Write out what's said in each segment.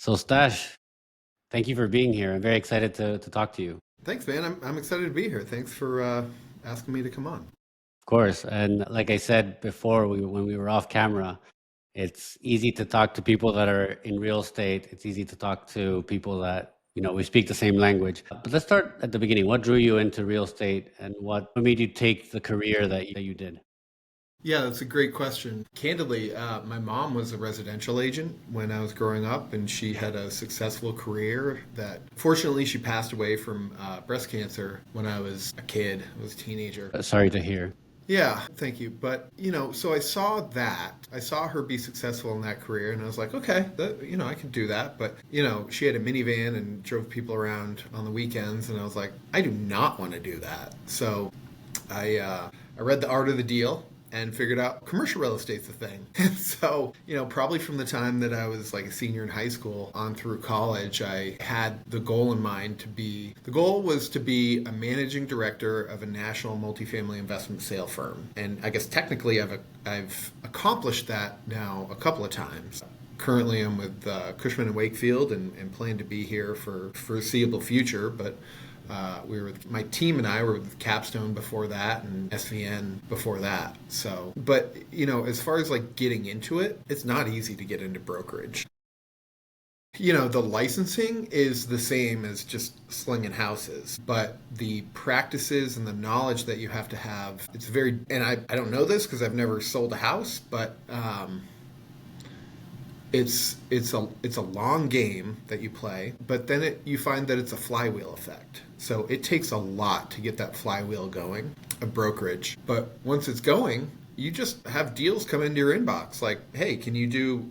So Stash, thank you for being here. I'm very excited to talk to you. Thanks, man. I'm excited to be here. Thanks for asking me to come on. Of course. And like I said before, when we were off camera, it's easy to talk to people that are in real estate. It's easy to talk to people that, we speak the same language. But let's start at the beginning. What drew you into real estate and what made you take the career that you did? Yeah, that's a great question. Candidly, my mom was a residential agent when I was growing up, and she had a successful career that fortunately she passed away from breast cancer when I was a kid, I was a teenager. Sorry to hear. Yeah, thank you. But, so I saw that. I saw her be successful in that career, and I was like, okay, I could do that. But, she had a minivan and drove people around on the weekends, and I was like, I do not want to do that. So I read The Art of the Deal and figured out commercial real estate's a thing. And so, probably from the time that I was like a senior in high school on through college, I had the goal in mind the goal was to be a managing director of a national multifamily investment sale firm. And I guess technically I've accomplished that now a couple of times. Currently, I'm with Cushman and Wakefield and plan to be here for foreseeable future, but my team and I were with Capstone before that and SVN before that. So, but as far as like getting into it, it's not easy to get into brokerage. The licensing is the same as just slinging houses, but the practices and the knowledge that you have to have, it's very, and I don't know this because I've never sold a house, but it's a long game that you play, but then you find that it's a flywheel effect. So it takes a lot to get that flywheel going, a brokerage. But once it's going, you just have deals come into your inbox like, hey, can you do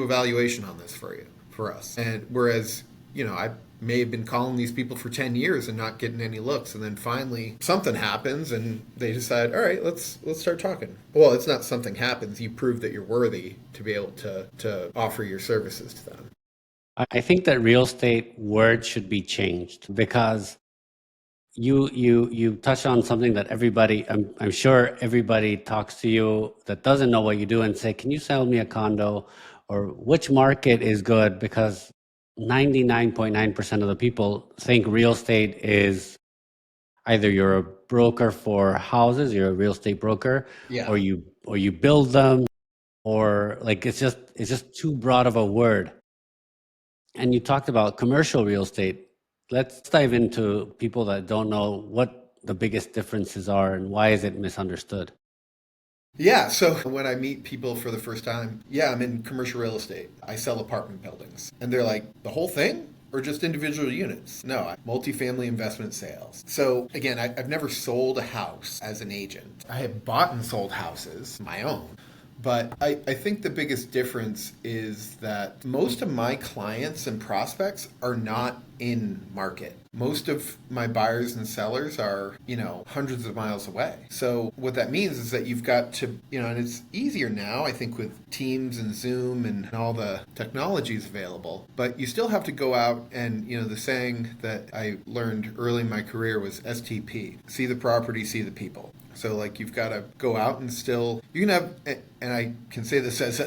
a valuation on this for us? And whereas, I may have been calling these people for 10 years and not getting any looks, and then finally something happens and they decide, all right, let's start talking. Well, it's not something happens, you prove that you're worthy to be able to offer your services to them. I think that real estate word should be changed because you touch on something that I'm sure everybody talks to you that doesn't know what you do and say, can you sell me a condo, or which market is good? Because 99.9% of the people think real estate is either you're a broker for houses, you're a real estate broker, Yeah. or you build them, or like it's just too broad of a word. And you talked about commercial real estate. Let's dive into people that don't know what the biggest differences are and why is it misunderstood. Yeah, so when I meet people for the first time, yeah, I'm in commercial real estate. I sell apartment buildings. And they're like, the whole thing? Or just individual units? No, multifamily investment sales. So again, I've never sold a house as an agent. I have bought and sold houses, my own. But I think the biggest difference is that most of my clients and prospects are not in market. Most of my buyers and sellers are, hundreds of miles away. So what that means is that you've got to, and it's easier now, I think, with Teams and Zoom and all the technologies available, but you still have to go out and, the saying that I learned early in my career was STP, see the property, see the people. So like you've got to go out and still, you can have, and I can say this as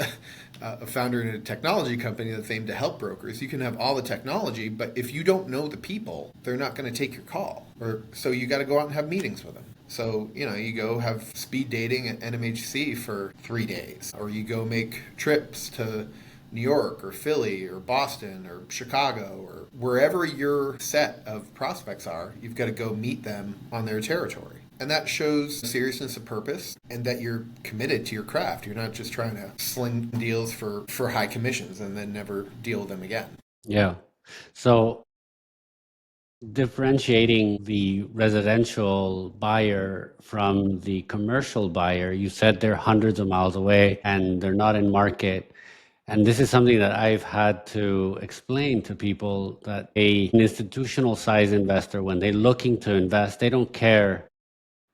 a founder in a technology company that's aimed to help brokers. You can have all the technology, but if you don't know the people, they're not going to take your call. So you got to go out and have meetings with them. So, you go have speed dating at NMHC for 3 days, or you go make trips to New York or Philly or Boston or Chicago or wherever your set of prospects are, you've got to go meet them on their territory. And that shows seriousness of purpose and that you're committed to your craft. You're not just trying to sling deals for high commissions and then never deal with them again. Yeah. So differentiating the residential buyer from the commercial buyer, you said they're hundreds of miles away and they're not in market. And this is something that I've had to explain to people that an institutional size investor, when they're looking to invest, they don't care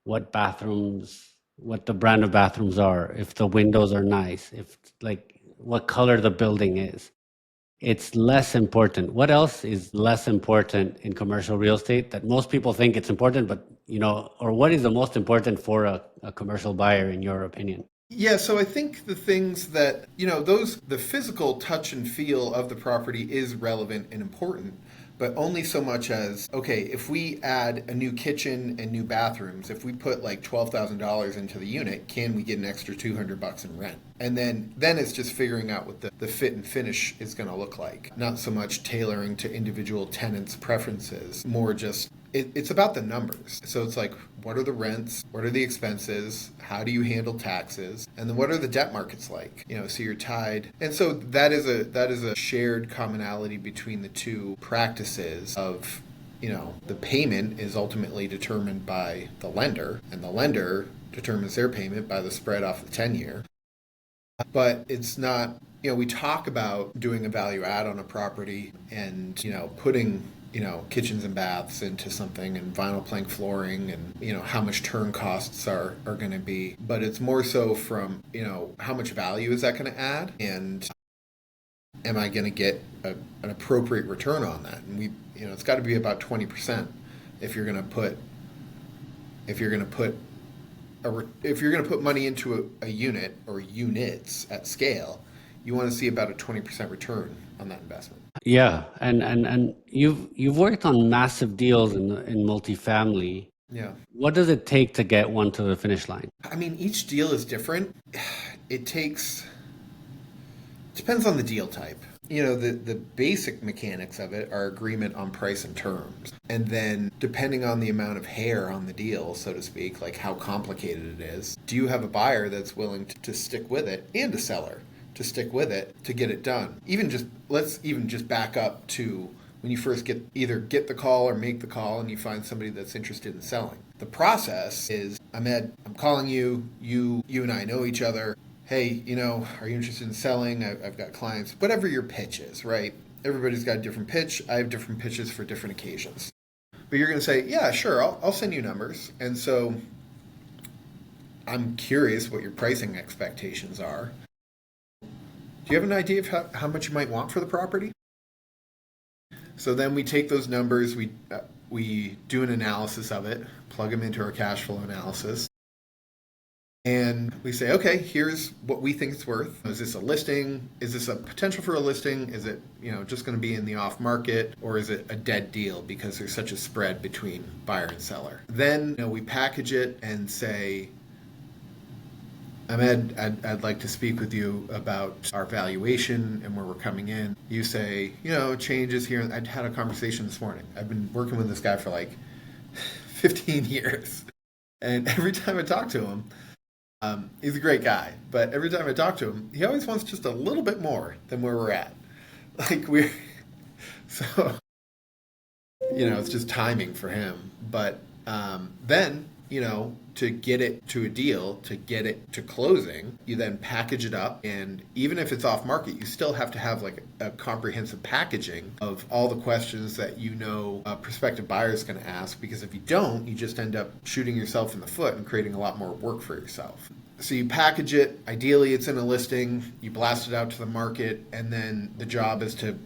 what the brand of bathrooms are, if the windows are nice, if like what color the building is. It's less important. What else is less important in commercial real estate that most people think it's important, but or what is the most important for a commercial buyer in your opinion? Yeah, so I think the things that, the physical touch and feel of the property is relevant and important, but only so much as, okay, if we add a new kitchen and new bathrooms, if we put like $12,000 into the unit, can we get an extra $200 in rent? And then it's just figuring out what the fit and finish is going to look like. Not so much tailoring to individual tenants' preferences, more just it's about the numbers. So it's like, what are the rents? What are the expenses? How do you handle taxes? And then what are the debt markets like? So you're tied. And so that is a shared commonality between the two practices of, the payment is ultimately determined by the lender, and the lender determines their payment by the spread off the 10-year. But it's not, we talk about doing a value add on a property and, putting, kitchens and baths into something and vinyl plank flooring and, how much turn costs are going to be. But it's more so from, how much value is that going to add, and am I going to get an appropriate return on that? And it's got to be about 20% if you're going to put, if you're going to put if you're going to put money into a unit or units at scale, you want to see about a 20% return on that investment. Yeah, and you've worked on massive deals in multifamily. Yeah. What does it take to get one to the finish line? I mean, each deal is different. It depends on the deal type. The basic mechanics of it are agreement on price and terms. And then depending on the amount of hair on the deal, so to speak, like how complicated it is, do you have a buyer that's willing to stick with it, and a seller to stick with it to get it done? Let's even just back up to when you first either get the call or make the call and you find somebody that's interested in selling. The process is, Ahmed, I'm calling you, you and I know each other. Hey, are you interested in selling? I've got clients. Whatever your pitch is, right? Everybody's got a different pitch. I have different pitches for different occasions. But you're going to say, yeah, sure, I'll send you numbers. And so I'm curious what your pricing expectations are. Do you have an idea of how much you might want for the property? So then we take those numbers, we do an analysis of it, plug them into our cash flow analysis. And we say, okay, here's what we think it's worth. Is this a listing? Is this a potential for a listing? Is it, just going to be in the off market, or is it a dead deal because there's such a spread between buyer and seller? Then, we package it and say, Ahmed, I'd like to speak with you about our valuation and where we're coming in. You say, changes here. I had a conversation this morning. I've been working with this guy for like 15 years. And every time I talk to him, he's a great guy, but every time I talk to him, he always wants just a little bit more than where we're at. So, it's just timing for him. But then, to get it to a deal, to get it to closing, you then package it up. And even if it's off market, you still have to have like a comprehensive packaging of all the questions that a prospective buyer is going to ask. Because if you don't, you just end up shooting yourself in the foot and creating a lot more work for yourself. So you package it. Ideally, it's in a listing. You blast it out to the market. And then the job is to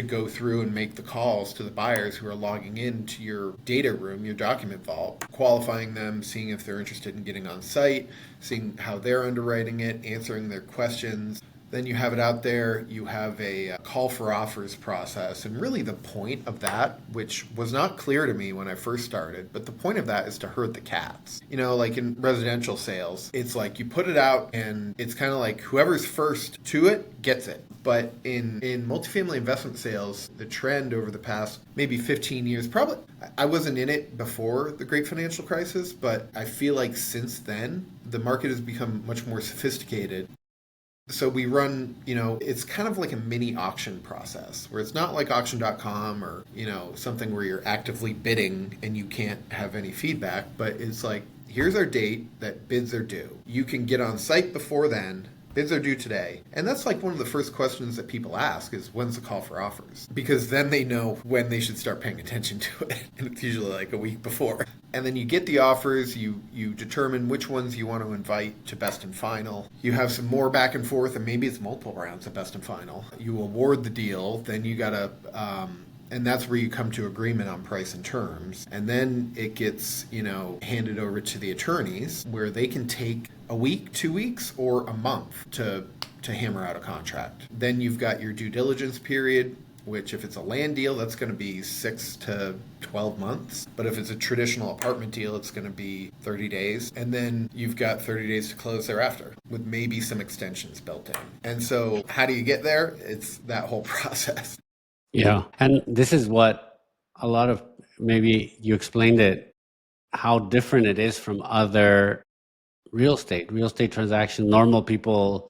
go through and make the calls to the buyers who are logging into your data room, your document vault, qualifying them, seeing if they're interested in getting on site, seeing how they're underwriting it, answering their questions. Then you have it out there, you have a call for offers process. And really the point of that, which was not clear to me when I first started, but the point of that is to herd the cats. Like in residential sales, it's like you put it out and it's kind of like whoever's first to it gets it. But in multifamily investment sales, the trend over the past maybe 15 years, probably, I wasn't in it before the great financial crisis, but I feel like since then, the market has become much more sophisticated. So we run, it's kind of like a mini auction process where it's not like auction.com or, something where you're actively bidding and you can't have any feedback, but it's like, here's our date that bids are due. You can get on site before then. Bids are due today. And that's like one of the first questions that people ask is, when's the call for offers? Because then they know when they should start paying attention to it. And it's usually like a week before. And then you get the offers, you determine which ones you want to invite to best and final. You have some more back and forth, and maybe it's multiple rounds of best and final. You award the deal, then you gotta, and that's where you come to agreement on price and terms. And then it gets, handed over to the attorneys where they can take a week, 2 weeks, or a month to hammer out a contract. Then you've got your due diligence period, which if it's a land deal, that's going to be 6 to 12 months. But if it's a traditional apartment deal, it's going to be 30 days. And then you've got 30 days to close thereafter with maybe some extensions built in. And so how do you get there? It's that whole process. Yeah. And this is what a lot of, maybe you explained it, how different it is from other real estate transactions. Normal people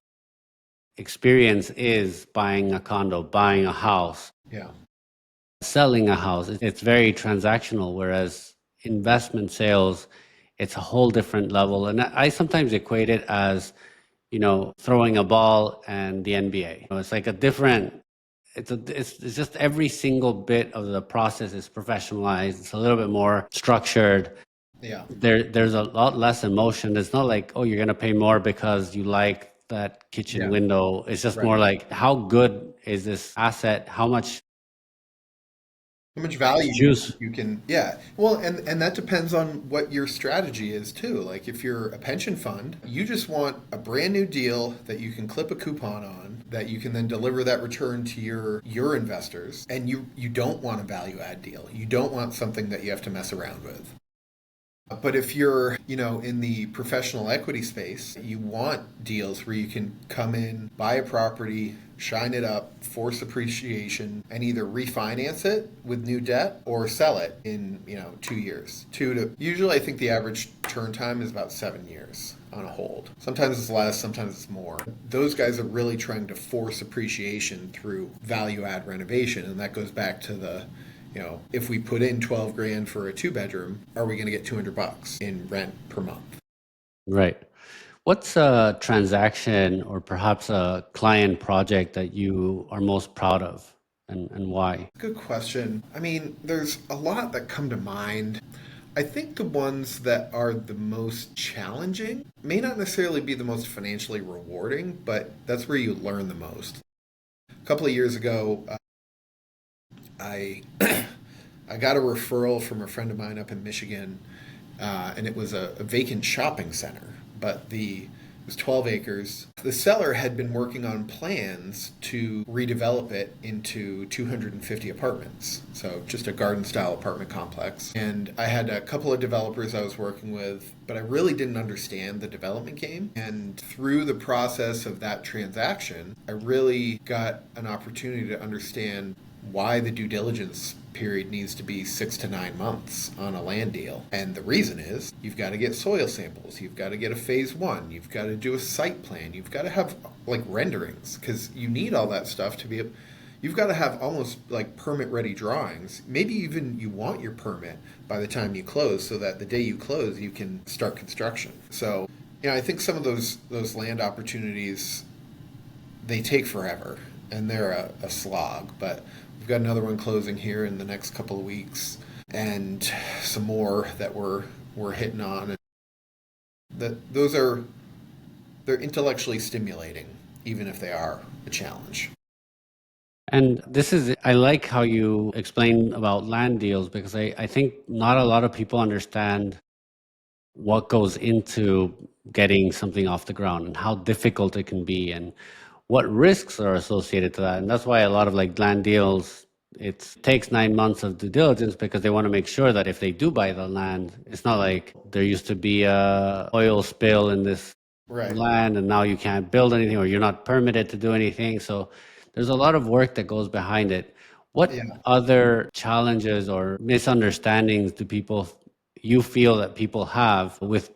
experience is buying a condo, buying a house, Yeah. selling a house. It's very transactional, whereas investment sales, it's a whole different level. And I sometimes equate it as, throwing a ball and the NBA. It's like a different, it's just every single bit of the process is professionalized. It's a little bit more structured. Yeah. There's a lot less emotion. It's not like, oh, you're going to pay more because you like that kitchen Yeah. window. It's just Right. more like, how good is this asset? How much Value juice? you can, yeah. Well, and that depends on what your strategy is too. Like if you're a pension fund, you just want a brand new deal that you can clip a coupon on, that you can then deliver that return to your investors, and you don't want a value add deal. You don't want something that you have to mess around with. But if you're, in the professional equity space, you want deals where you can come in, buy a property, shine it up, force appreciation, and either refinance it with new debt or sell it in, 2 years. Usually I think the average turn time is about 7 years on a hold. Sometimes it's less, sometimes it's more. Those guys are really trying to force appreciation through value add renovation. And that goes back to the, if we put in 12 grand for a 2 bedroom, are we going to get $200 in rent per month? Right. What's a transaction or perhaps a client project that you are most proud of, and why? Good question. I mean, there's a lot that come to mind. I think the ones that are the most challenging may not necessarily be the most financially rewarding, but that's where you learn the most. A couple of years ago, I I got a referral from a friend of mine up in Michigan, and it was a vacant shopping center, but it was 12 acres. The seller had been working on plans to redevelop it into 250 apartments, so just a garden-style apartment complex. And I had a couple of developers I was working with, but I really didn't understand the development game. And through the process of that transaction, I really got an opportunity to understand why the due diligence period needs to be 6 to 9 months on a land deal. And the reason is you've got to get soil samples, you've got to get a phase one, you've got to do a site plan, you've got to have like renderings, because you need all that stuff to be, you've got to have almost like permit ready drawings. Maybe even you want your permit by the time you close, so that the day you close you can start construction. So I think some of those land opportunities, they take forever and they're a slog, but we've got another one closing here in the next couple of weeks, and some more that we're hitting on. And they're intellectually stimulating, even if they are a challenge. And I like how you explain about land deals, because I think not a lot of people understand what goes into getting something off the ground and how difficult it can be and what risks are associated to that. And that's why a lot of like land deals, it takes 9 months of due diligence, because they want to make sure that if they do buy the land, it's not like there used to be a oil spill in this Right. land and now you can't build anything, or you're not permitted to do anything. So there's a lot of work that goes behind it. What Yeah. other challenges or misunderstandings you feel that people have with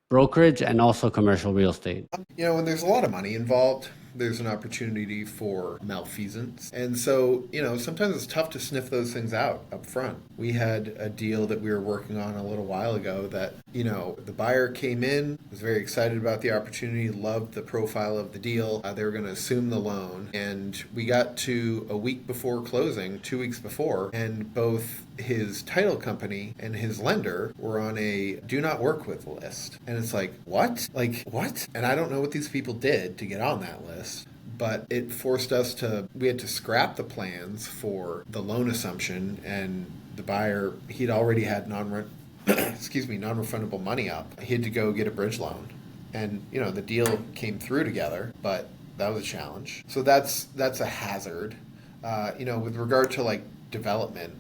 brokerage and also commercial real estate? When there's a lot of money involved, there's an opportunity for malfeasance. And so, sometimes it's tough to sniff those things out up front. We had a deal that we were working on a little while ago that, the buyer came in, was very excited about the opportunity, loved the profile of the deal. They were going to assume the loan. And we got to a week before closing, 2 weeks before, and both his title company and his lender were on a do not work with list. And it's like, what? Like, what? And I don't know what these people did to get on that list, but it forced us we had to scrap the plans for the loan assumption, and the buyer, he'd already had non-refundable money up. He had to go get a bridge loan. And the deal came through together, but that was a challenge. So that's a hazard. With regard to like development,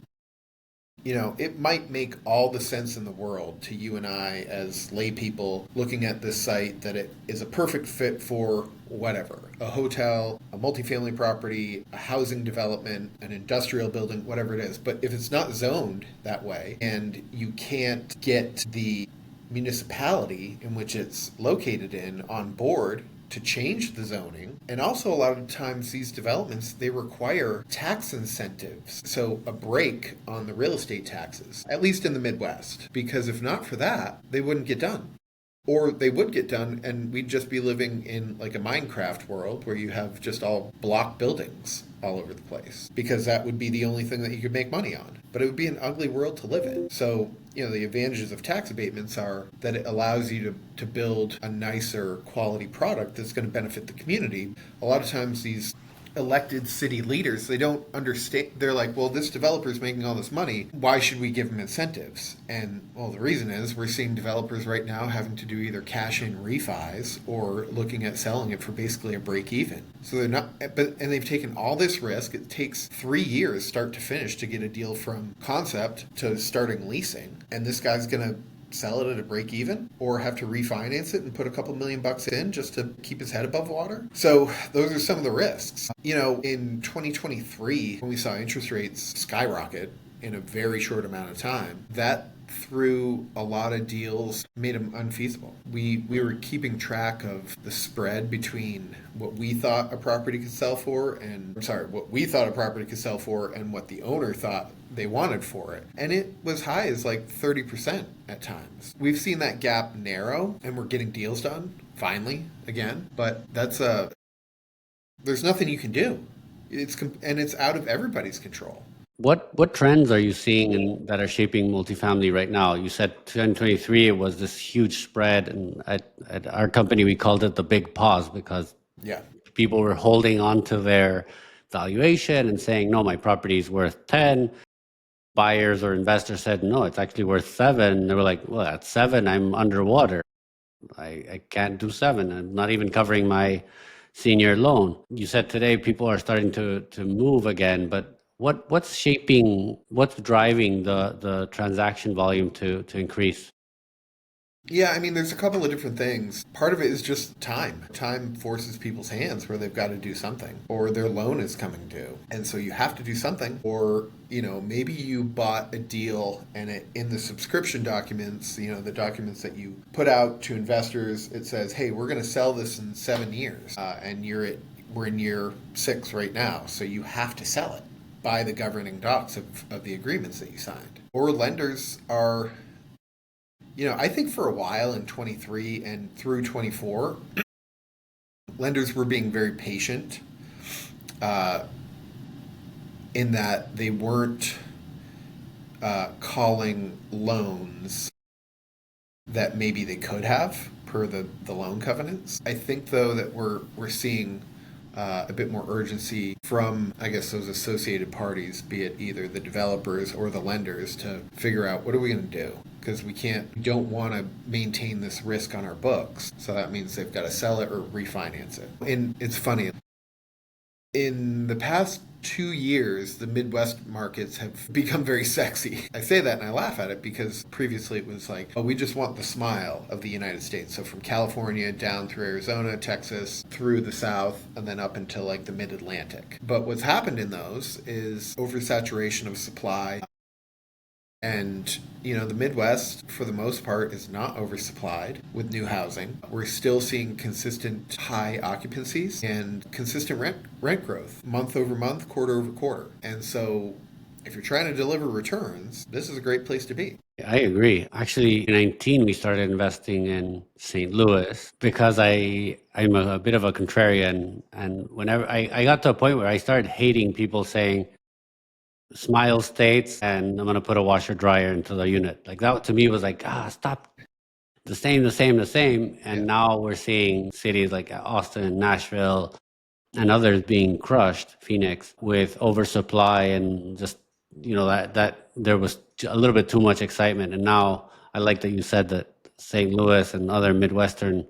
it might make all the sense in the world to you and I as lay people looking at this site that it is a perfect fit for whatever, a hotel, a multifamily property, a housing development, an industrial building, whatever it is. But if it's not zoned that way and you can't get the municipality in which it's located in on board to change the zoning. And also a lot of times these developments, they require tax incentives. So a break on the real estate taxes, at least in the Midwest, because if not for that, they wouldn't get done. Or they would get done and we'd just be living in like a Minecraft world where you have just all block buildings all over the place because that would be the only thing that you could make money on. But it would be an ugly world to live in. So, the advantages of tax abatements are that it allows you to build a nicer quality product that's going to benefit the community. A lot of times these elected city leaders, they don't understand. They're like, well, this developer's making all this money. Why should we give them incentives? And well, the reason is we're seeing developers right now having to do either cash in refis or looking at selling it for basically a break even. So they're not, and they've taken all this risk. It takes 3 years start to finish to get a deal from concept to starting leasing. And this guy's going to sell it at a break even or have to refinance it and put a couple $1,000,000 in just to keep his head above water. So those are some of the risks. In 2023, when we saw interest rates skyrocket in a very short amount of time, that threw a lot of deals, made them unfeasible. We were keeping track of the spread between what we thought a property could sell for what we thought a property could sell for and what the owner thought they wanted for it. And it was high as like 30% at times. We've seen that gap narrow and we're getting deals done finally again, but there's nothing you can do. It's out of everybody's control. What trends are you seeing that are shaping multifamily right now? You said 2023 it was this huge spread, and at our company we called it the big pause because Yeah. people were holding on to their valuation and saying, no, my property is worth 10. Buyers or investors said, no, it's actually worth 7. They were like, well, at 7, I'm underwater. I can't do 7. I'm not even covering my senior loan. You said today people are starting to move again, but what's driving the transaction volume to increase? Yeah, I mean, there's a couple of different things. Part of it is just time. Time forces people's hands where they've got to do something, or their loan is coming due. And so you have to do something. Or, maybe you bought a deal and in the subscription documents, the documents that you put out to investors, it says, hey, we're going to sell this in 7 years. And we're in year 6 right now. So you have to sell it by the governing docs of the agreements that you signed. Or lenders are. I think for a while in 23 and through 24, lenders were being very patient in that they weren't calling loans that maybe they could have per the loan covenants. I think, though, that we're seeing a bit more urgency from, I guess, those associated parties, be it either the developers or the lenders, to figure out what are we going to do? Because we don't want to maintain this risk on our books. So that means they've got to sell it or refinance it. And it's funny. In the past 2 years, the Midwest markets have become very sexy. I say that and I laugh at it because previously it was like, oh, we just want the smile of the United States. So from California down through Arizona, Texas, through the South, and then up until like the Mid-Atlantic. But what's happened in those is oversaturation of supply. And, the Midwest, for the most part, is not oversupplied with new housing. We're still seeing consistent high occupancies and consistent rent growth, month over month, quarter over quarter. And so if you're trying to deliver returns, this is a great place to be. I agree. Actually, in 19, we started investing in St. Louis because I'm a bit of a contrarian. And whenever I got to a point where I started hating people saying, smile states and I'm going to put a washer dryer into the unit. Like that to me was like, stop the same, the same, the same. And now we're seeing cities like Austin, Nashville, and others being crushed, Phoenix, with oversupply and just, that there was a little bit too much excitement. And now I like that you said that St. Louis and other Midwestern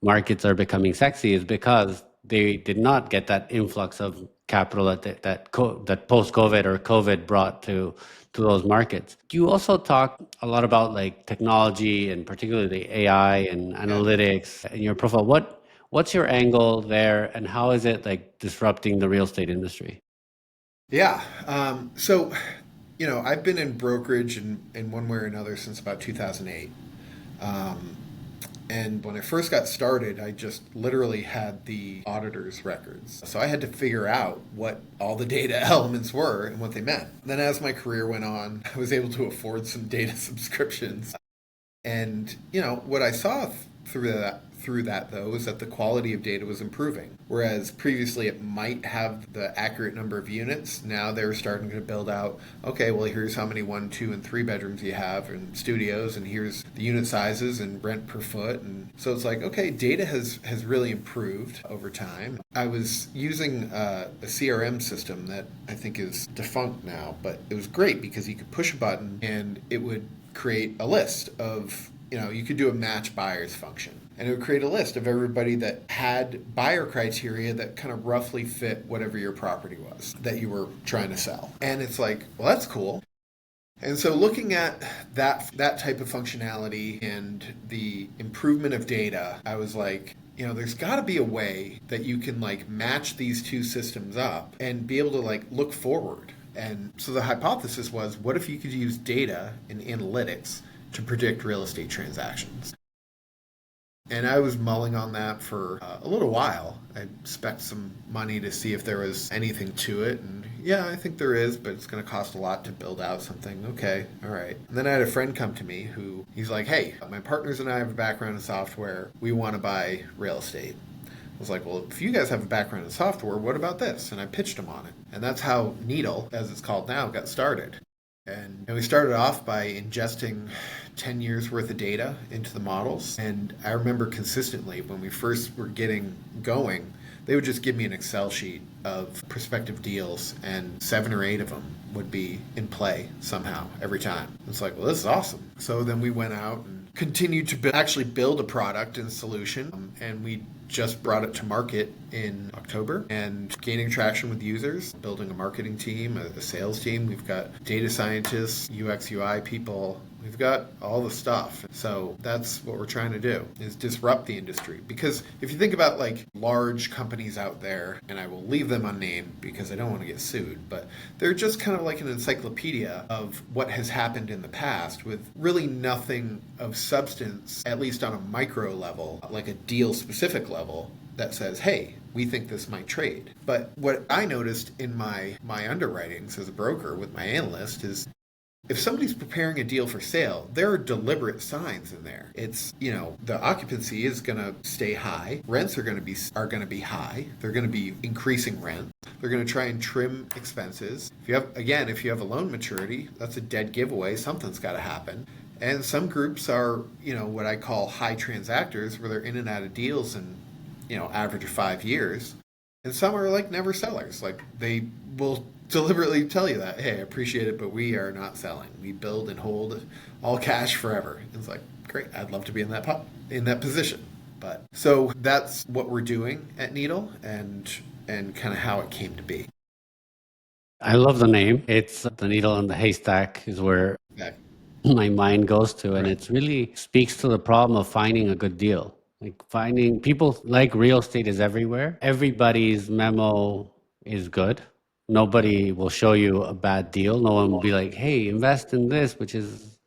markets are becoming sexy is because they did not get that influx of capital that post-COVID or COVID brought to those markets. You also talk a lot about like technology and particularly AI and analytics in your profile. What's your angle there, and how is it like disrupting the real estate industry? Yeah. So, I've been in brokerage in one way or another since about 2008. Um, and when I first got started, I just literally had the auditor's records. So I had to figure out what all the data elements were and what they meant. Then as my career went on, I was able to afford some data subscriptions. And what I saw through that though is that the quality of data was improving. Whereas previously it might have the accurate number of units, now they're starting to build out, okay, well here's how many 1, 2, and 3 bedrooms you have in studios, and here's the unit sizes and rent per foot. And so it's like, okay, data has really improved over time. I was using a CRM system that I think is defunct now, but it was great because you could push a button and it would create a list of, you could do a match buyers function. And it would create a list of everybody that had buyer criteria that kind of roughly fit whatever your property was that you were trying to sell. And it's like, well, that's cool. And so looking at that type of functionality and the improvement of data, I was like, there's got to be a way that you can like match these two systems up and be able to like look forward. And so the hypothesis was, what if you could use data and analytics to predict real estate transactions? And I was mulling on that for a little while. I spec some money to see if there was anything to it. And yeah, I think there is, but it's going to cost a lot to build out something. Okay, all right. And then I had a friend come to me who, he's like, hey, my partners and I have a background in software. We want to buy real estate. I was like, well, if you guys have a background in software, what about this? And I pitched him on it. And that's how Needle, as it's called now, got started. And we started off by ingesting 10 years worth of data into the models. And I remember consistently when we first were getting going, they would just give me an Excel sheet of prospective deals, and 7 or 8 of them would be in play somehow every time. It's like, well, this is awesome. So then we went out and continued to actually build a product and solution. And we just brought it to market in October and gaining traction with users, building a marketing team, a sales team. We've got data scientists, UX, UI people. We've got all the stuff. So that's what we're trying to do, is disrupt the industry. Because if you think about like large companies out there, and I will leave them unnamed because I don't want to get sued, but they're just kind of like an encyclopedia of what has happened in the past with really nothing of substance, at least on a micro level, like a deal specific level, that says, hey, we think this might trade. But what I noticed in my underwritings as a broker with my analyst is, if somebody's preparing a deal for sale, there are deliberate signs in there. It's, the occupancy is going to stay high. Rents are going to be high. They're going to be increasing rent. They're going to try and trim expenses. If you have a loan maturity, that's a dead giveaway. Something's got to happen. And some groups are, what I call high transactors, where they're in and out of deals in, average of 5 years. And some are like never sellers. Like they will deliberately tell you that, hey, I appreciate it, but we are not selling. We build and hold all cash forever. It's like, great, I'd love to be in that position. But so that's what we're doing at Needle, and kind of how it came to be. I love the name. It's the needle in the haystack is where Yeah. my mind goes to, and Right. it really speaks to the problem of finding a good deal. Like finding people, like real estate is everywhere. Everybody's memo is good. Nobody will show you a bad deal. No one will be like, hey, invest in this, which is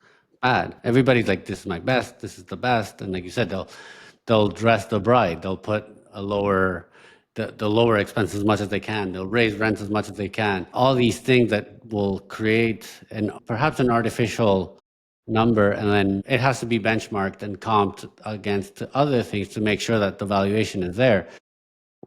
bad. Everybody's like, this is my best, this is the best. And like you said, they'll dress the bride. They'll put the lower expenses as much as they can. They'll raise rents as much as they can. All these things that will create perhaps an artificial number, and then it has to be benchmarked and comped against other things to make sure that the valuation is there.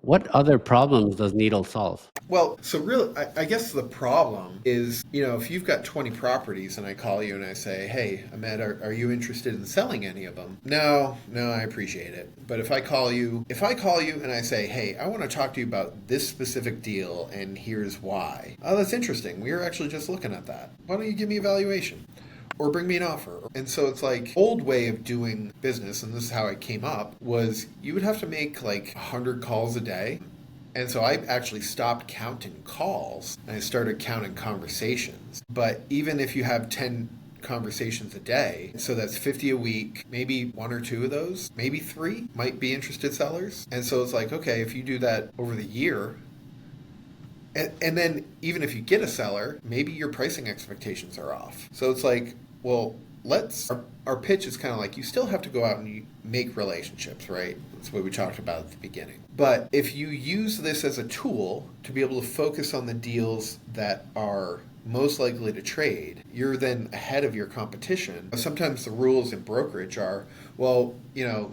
What other problems does Needle solve? Well, so really, I guess the problem is, if you've got 20 properties and I call you and I say, hey, Ahmed, are you interested in selling any of them? No, I appreciate it. But if I call you and I say, hey, I want to talk to you about this specific deal and here's why. Oh, that's interesting. We were actually just looking at that. Why don't you give me a valuation? or bring me an offer. And so it's like old way of doing business, and this is how I came up, was you would have to make like 100 calls a day. And so I actually stopped counting calls and I started counting conversations. But even if you have 10 conversations a day, so that's 50 a week, maybe one or two of those, maybe three might be interested sellers. And so it's like, okay, if you do that over the year, and then even if you get a seller, maybe your pricing expectations are off. So it's like, well, our pitch is kind of like you still have to go out and you make relationships, right? That's what we talked about at the beginning. But if you use this as a tool to be able to focus on the deals that are most likely to trade, you're then ahead of your competition. Sometimes the rules in brokerage are, well,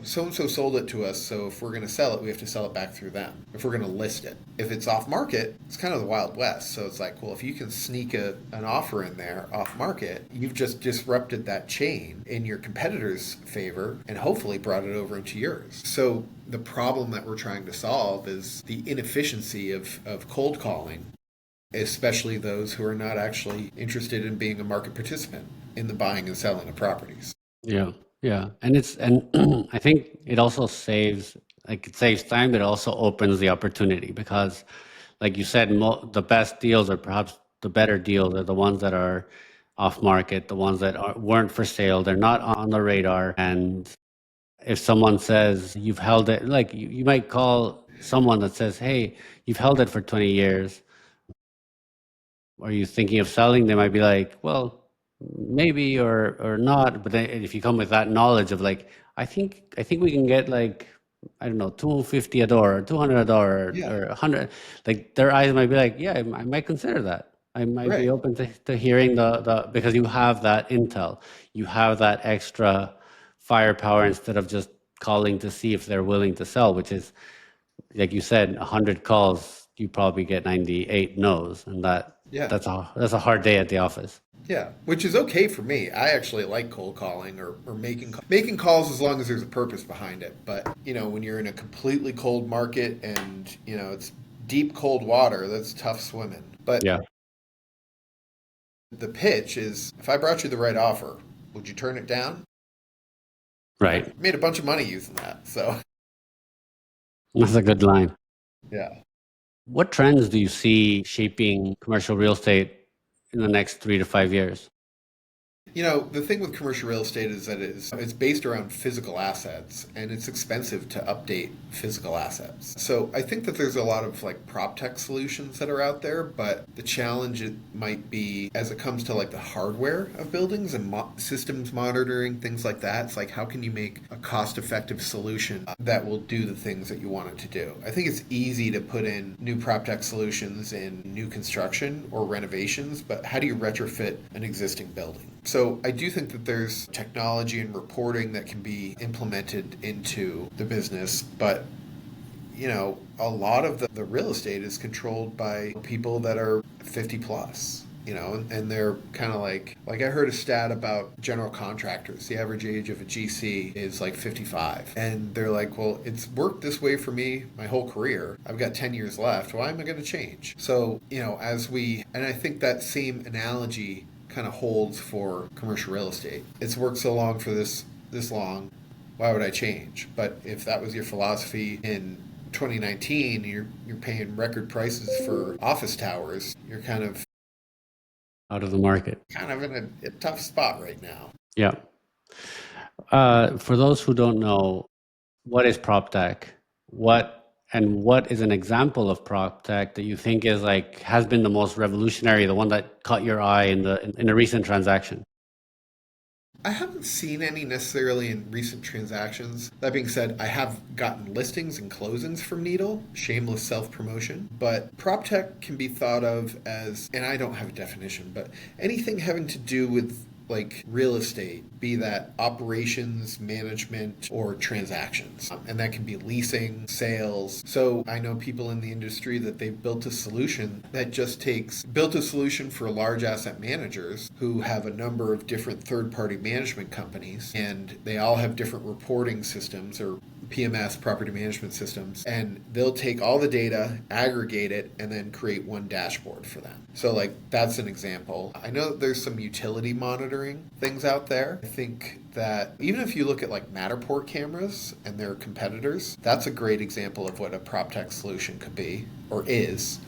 so and so sold it to us, so if we're going to sell it, we have to sell it back through them. If we're going to list it, if it's off market, it's kind of the Wild West. So it's like, well, if you can sneak an offer in there off market, you've just disrupted that chain in your competitor's favor and hopefully brought it over into yours. So the problem that we're trying to solve is the inefficiency of cold calling, especially those who are not actually interested in being a market participant in the buying and selling of properties. Yeah, yeah, and I think it also saves time, but it also opens the opportunity because, like you said, the best deals or perhaps the better deals are the ones that are off market, the ones that weren't for sale, they're not on the radar. And if someone says you've held it, like you might call someone that says, "Hey, you've held it for 20 years. Are you thinking of selling?" They might be like, well, maybe or not. But then if you come with that knowledge of like, I think we can get like, I don't know, 250 a door or 200 a door Yeah, or 100, like their eyes might be like, yeah, I might consider that. I might be right. open to hearing the because you have that intel, you have that extra firepower instead of just calling to see if they're willing to sell, which is, like you said, 100 calls, you probably get 98 no's, and Yeah. that's a hard day at the office. Yeah, which is okay for me. I actually like cold calling or making calls as long as there's a purpose behind it. But when you're in a completely cold market and it's deep cold water, that's tough swimming. But Yeah, the pitch is, if I brought you the right offer, would you turn it down? right. Made a bunch of money using that. So That's a good line. yeah. What trends do you see shaping commercial real estate in the next 3 to 5 years? The thing with commercial real estate is that it's based around physical assets and it's expensive to update physical assets. So I think that there's a lot of like PropTech solutions that are out there, but the challenge it might be as it comes to like the hardware of buildings and systems monitoring, things like that. It's like, how can you make a cost-effective solution that will do the things that you want it to do? I think it's easy to put in new PropTech solutions in new construction or renovations, but how do you retrofit an existing building? So I do think that there's technology and reporting that can be implemented into the business, but a lot of the real estate is controlled by people that are 50 plus, and they're kind of like I heard a stat about general contractors. The average age of a GC is like 55. And they're like, well, it's worked this way for me my whole career. I've got 10 years left. Why am I going to change? So, and I think that same analogy kind of holds for commercial real estate. It's worked so long for this long. Why would I change? But if that was your philosophy in 2019, you're paying record prices for office towers. You're Out of the market. in a tough spot right now. Yeah. For those who don't know, what is PropTech? What is an example of PropTech that you think is like has been the most revolutionary, the one that caught your eye in a recent transaction? I haven't seen any necessarily in recent transactions. That being said, I have gotten listings and closings from Needle, shameless self promotion. But PropTech can be thought of as, and I don't have a definition, but anything having to do with like real estate, be that operations, management, or transactions. And that can be leasing, sales. So I know people in the industry that they've built a solution that built a solution for large asset managers who have a number of different third-party management companies, and they all have different reporting systems or PMS, property management systems, and they'll take all the data, aggregate it, and then create one dashboard for them. So, like, that's an example. I know that there's some utility monitoring things out there. I think that even if you look at like Matterport cameras and their competitors, that's a great example of what a PropTech solution could be or is.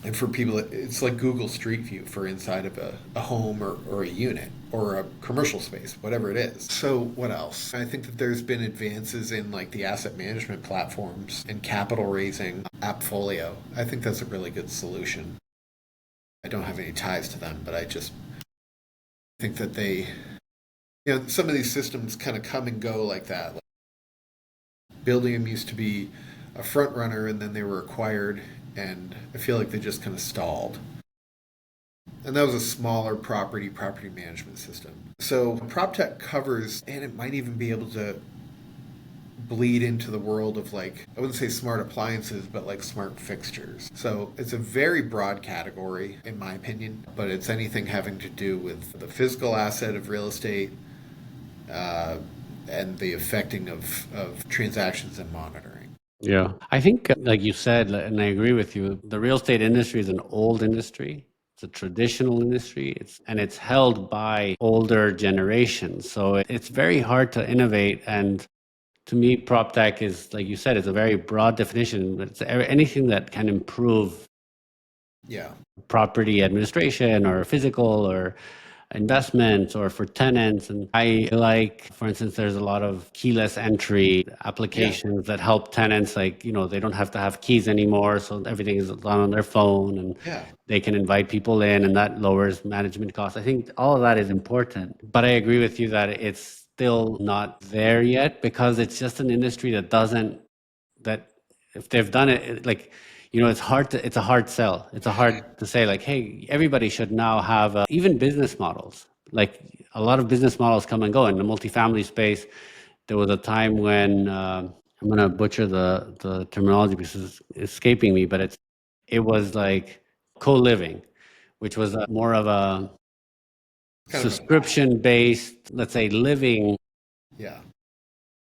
And for people, it's like Google Street View for inside of a home or a unit or a commercial space, whatever it is. So what else? I think that there's been advances in like the asset management platforms and capital raising. Appfolio, I think that's a really good solution. I don't have any ties to them, but I just think that they, some of these systems kind of come and go like that. Like Buildium used to be a front runner and then they were acquired, and I feel like they just kind of stalled. And that was a smaller property management system. So PropTech covers, and it might even be able to bleed into the world of like, I wouldn't say smart appliances, but like smart fixtures. So it's a very broad category, in my opinion, but it's anything having to do with the physical asset of real estate and the affecting of transactions and monitoring. Yeah. I think, like you said, and I agree with you, the real estate industry is an old industry. It's a traditional industry. It's held by older generations. So it's very hard to innovate. And to me, prop tech is, like you said, it's a very broad definition, but it's anything that can improve Yeah. property administration or physical or investments or for tenants. And I like, for instance, there's a lot of keyless entry applications that help tenants, like, they don't have to have keys anymore. So everything is done on their phone and Yeah. they can invite people in, and that lowers management costs. I think all of that is important. But I agree with you that it's still not there yet because it's just an industry that if they've done it, like, it's a hard sell. It's a hard to say like, hey, everybody should now have even business models. Like a lot of business models come and go in the multifamily space. There was a time when I'm going to butcher the terminology because it's escaping me, but it was like co-living, which was more of a Kind of subscription based, let's say, living yeah.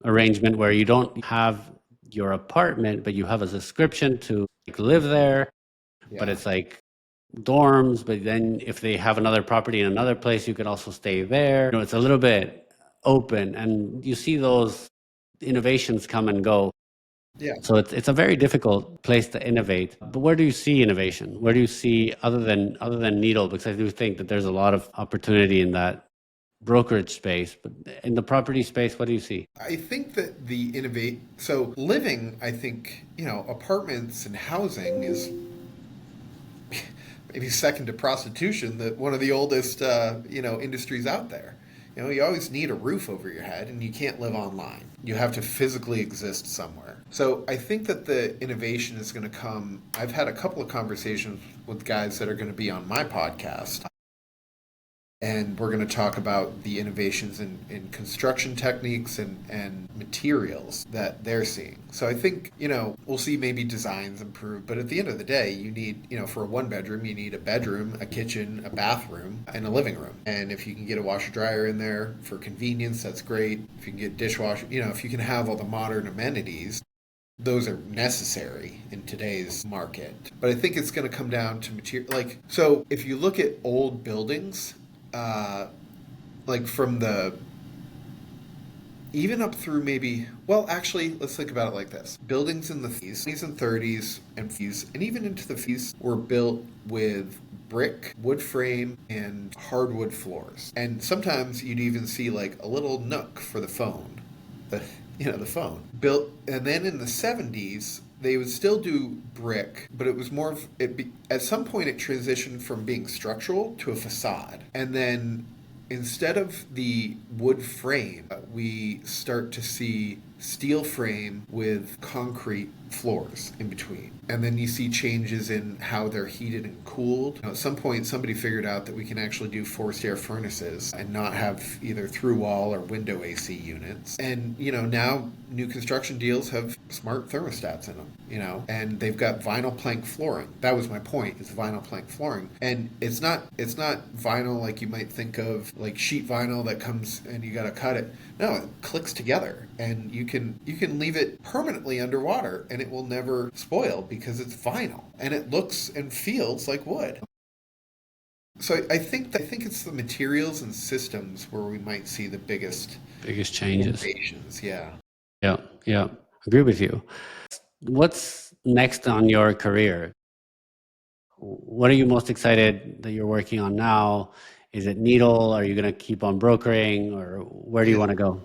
arrangement where you don't have your apartment, but you have a subscription to like, live there. But Yeah. it's like dorms. But then if they have another property in another place, you can also stay there. It's a little bit open, and you see those innovations come and go. Yeah. So it's a very difficult place to innovate. But where do you see innovation? Where do you see other than Needle? Because I do think that there's a lot of opportunity in that brokerage space. But in the property space, what do you see? I think that so living, I think, apartments and housing is maybe second to prostitution, that one of the oldest, industries out there. You always need a roof over your head and you can't live online. You have to physically exist somewhere. So I think that the innovation is going to come. I've had a couple of conversations with guys that are going to be on my podcast. And we're going to talk about the innovations in construction techniques and materials that they're seeing. So I think, we'll see maybe designs improve, but at the end of the day, you need, for a one bedroom, you need a bedroom, a kitchen, a bathroom, and a living room. And if you can get a washer dryer in there for convenience, that's great. If you can get dishwasher, if you can have all the modern amenities, those are necessary in today's market. But I think it's going to come down to material. So if you look at old buildings, like from even up through maybe, well, actually, let's think about it like this. Buildings in the 20s and 30s and even into the 50s were built with brick, wood frame, and hardwood floors. And sometimes you'd even see like a little nook for the phone, the phone. Built, and then in the 70s, they would still do brick, but it was more of at some point it transitioned from being structural to a facade. And then instead of the wood frame, we start to see steel frame with concrete floors in between. And then you see changes in how they're heated and cooled. At some point, somebody figured out that we can actually do forced air furnaces and not have either through wall or window AC units. And, now new construction deals have smart thermostats in them, and they've got vinyl plank flooring. That was my point, is vinyl plank flooring. And it's not vinyl like you might think of, like sheet vinyl that comes and you got to cut it. No, it clicks together and you you can leave it permanently underwater and it will never spoil because it's vinyl and it looks and feels like wood. So I think it's the materials and systems where we might see the Biggest changes. innovations. Yeah. Yeah, yeah. Agree with you. What's next on your career? What are you most excited that you're working on now? Is it Needle? Are you going to keep on brokering, or where do you Yeah. want to go?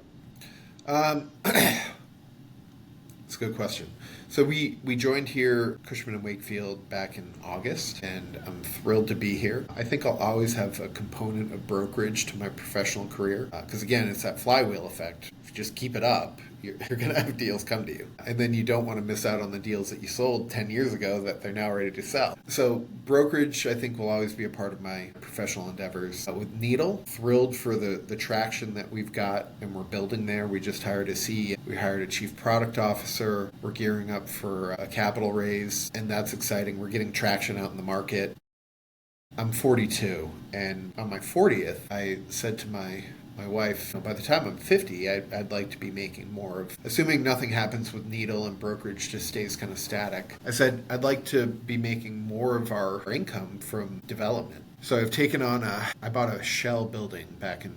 It's a good question. So we joined here, Cushman and Wakefield, back in August, and I'm thrilled to be here. I think I'll always have a component of brokerage to my professional career because again, it's that flywheel effect. If you just keep it up, you're going to have deals come to you, and then you don't want to miss out on the deals that you sold 10 years ago that they're now ready to sell. So brokerage, I think, will always be a part of my professional endeavors. With Needle, thrilled for the traction that we've got and we're building there. We just hired a CEO. We hired a chief product officer. We're gearing up for a capital raise, and that's exciting. We're getting traction out in the market. I'm 42, and on my 40th, I said to my wife, by the time I'm 50, I'd like to be making more of, assuming nothing happens with Needle and brokerage just stays kind of static. I said, I'd like to be making more of our income from development. So I've taken on I bought a shell building back in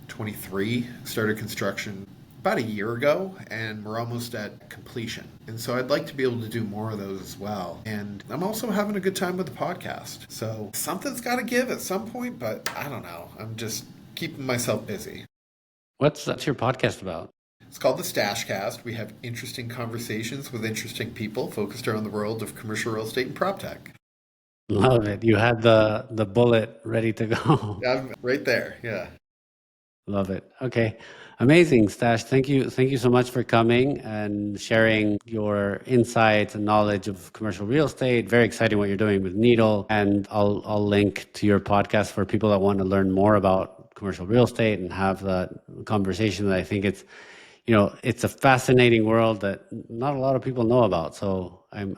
23, started construction about a year ago, and we're almost at completion. And so I'd like to be able to do more of those as well. And I'm also having a good time with the podcast. So something's got to give at some point, but I don't know. I'm just keeping myself busy. What's your podcast about? It's called the Stash Cast. We have interesting conversations with interesting people focused around the world of commercial real estate and PropTech. Love it. You had the bullet ready to go. I'm right there. Yeah. Love it. Okay. Amazing, Stash. Thank you. Thank you so much for coming and sharing your insights and knowledge of commercial real estate. Very exciting what you're doing with Needle. And I'll link to your podcast for people that want to learn more about commercial real estate and have that conversation that I think it's a fascinating world that not a lot of people know about. So I'm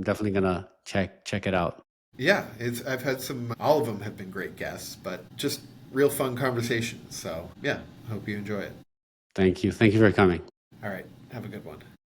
definitely gonna check it out. Yeah, I've had all of them have been great guests, but just real fun conversations. So, yeah, hope you enjoy it. Thank you. Thank you for coming. All right, have a good one.